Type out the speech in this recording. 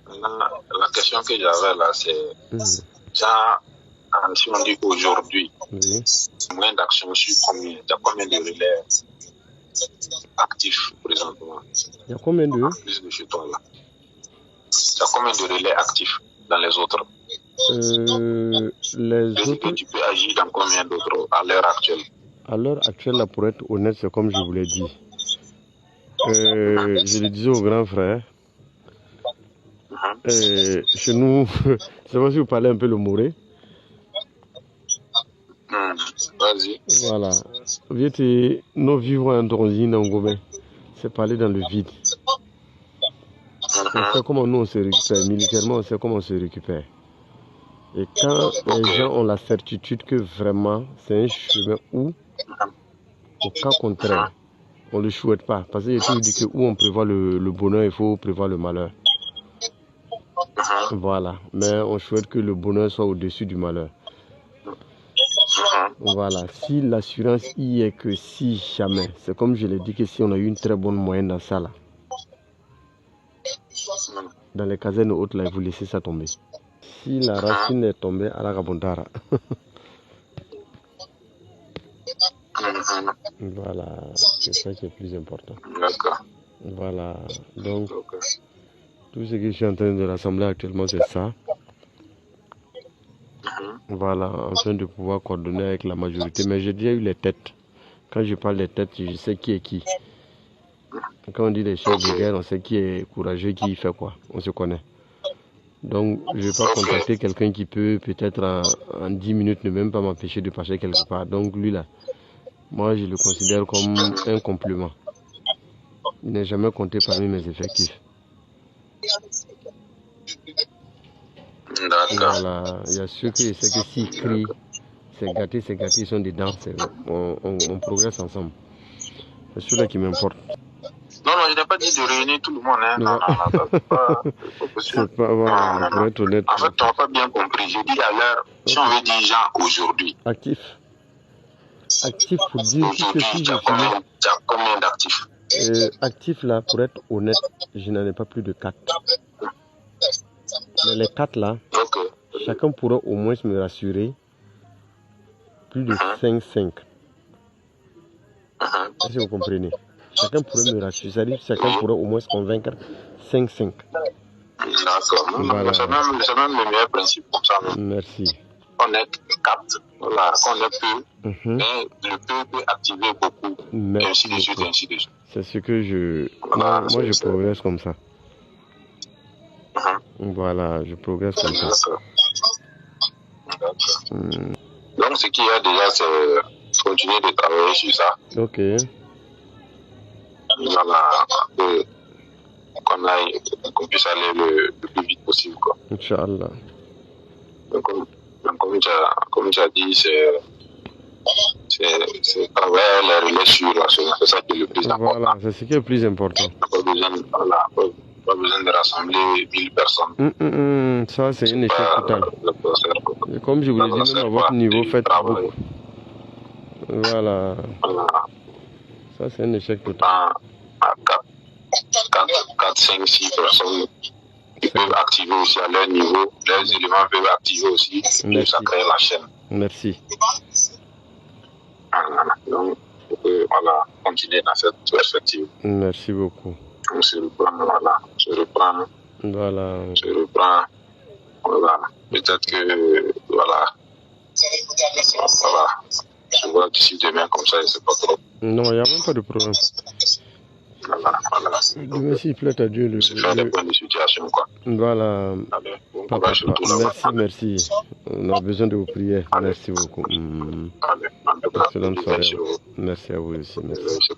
La question que j'avais là, c'est déjà, si on dit aujourd'hui, Oui. moyen d'action sur combien? Il y a combien de relais actifs présentement? Il y a combien de? Plus de chez toi là. Il y a combien de relais actifs dans les autres? Les autres. Tu peux agir dans combien d'autres à l'heure actuelle? À l'heure actuelle, là, pour être honnête, c'est comme je vous l'ai dit. Je le disais au grand frère. Chez nous, je ne sais pas si vous parlez un peu le moré. Vas-y. Voilà. Nos vivants en Dronzine, en Gobin, c'est parler dans le vide. On sait comment nous on se récupère. Militairement, on sait comment on se récupère. Et quand les gens ont la certitude que vraiment c'est un chemin où, au cas contraire, on ne le souhaite pas. Parce qu'il y a toujours dit que où on prévoit le bonheur, il faut prévoir le malheur. Voilà. Mais on souhaite que le bonheur soit au-dessus du malheur. Voilà. Si l'assurance y est que si jamais, c'est comme je l'ai dit que si on a eu une très bonne moyenne dans ça là, dans les casernes hautes là, vous laissez ça tomber. Si la racine est tombée à la Rabondara. Voilà, c'est ça qui est plus important. D'accord. Voilà, donc tout ce que je suis en train de rassembler actuellement, c'est ça. Voilà, afin de pouvoir coordonner avec la majorité. Mais j'ai déjà eu les têtes. Quand je parle des têtes, je sais qui est qui. Quand on dit les chefs de guerre, on sait qui est courageux, qui fait quoi. On se connaît. Donc, je ne vais pas contacter quelqu'un qui peut, peut-être en 10 minutes, ne même pas m'empêcher de passer quelque part. Donc, lui là, moi, je le considère comme un complément. Il n'est jamais compté parmi mes effectifs. Voilà, il y a ceux qui savent que s'ils crient, c'est gâté, ils sont dedans, on progresse ensemble. C'est ceux-là qui m'importent. Non, je n'ai pas dit de réunir tout le monde. Hein. Non, c'est pas possible. C'est pas voilà, pour être honnête. En fait, tu n'as pas bien compris. J'ai dit à l'heure, si on veut dire gens aujourd'hui. Actif. Actif pour dire aujourd'hui, tu as combien d'actifs? Actif là, pour être honnête, je n'en ai pas plus de 4. Mais les 4 là, chacun pourra au moins me rassurer plus de 5-5. Si vous comprenez. Chacun pourrait me rassurer, c'est-à-dire chacun pourrait au moins se convaincre 5-5. D'accord. Voilà. C'est même le meilleur principe comme ça. Merci. On est 4. Voilà, on est peu. Mais le peu peut activer beaucoup. Merci. Et ainsi de suite, ainsi de suite. C'est ce que je... Voilà, moi, je progresse comme ça. Voilà, je progresse comme ça. D'accord. Donc, ce qu'il y a déjà, c'est continuer de travailler sur ça. Ok. Voilà, qu'on puisse aller le plus vite possible, quoi. Inch'Allah. Donc, comme tu as dit, c'est travailler les relais sur la chose. C'est ça qui est le plus important. Voilà, c'est ce qui est le plus important. Pas besoin de rassembler 1000 personnes. Ça, c'est un échec total. Et comme je vous l'ai dit, même à votre niveau, faites beaucoup. Voilà. Ça, c'est un échec total. À 4, 5, 6 personnes qui peuvent activer aussi à leur niveau. Les éléments peuvent activer aussi. Et ça crée la chaîne. Merci. Donc, voilà, continuer dans cette perspective. Merci beaucoup. On se reprend, voilà. Voilà. Peut-être que, voilà. Je vois d'ici demain comme ça, c'est pas trop. Non, il n'y a même pas de problème. Voilà. Demain, s'il plaît à Dieu, c'est faire des bonnes situations, quoi. Voilà. Allez, bon courage tout là-bas. Merci. On a besoin de vos prières. Merci beaucoup. Allez, Excellente soirée. Merci à vous aussi. Merci.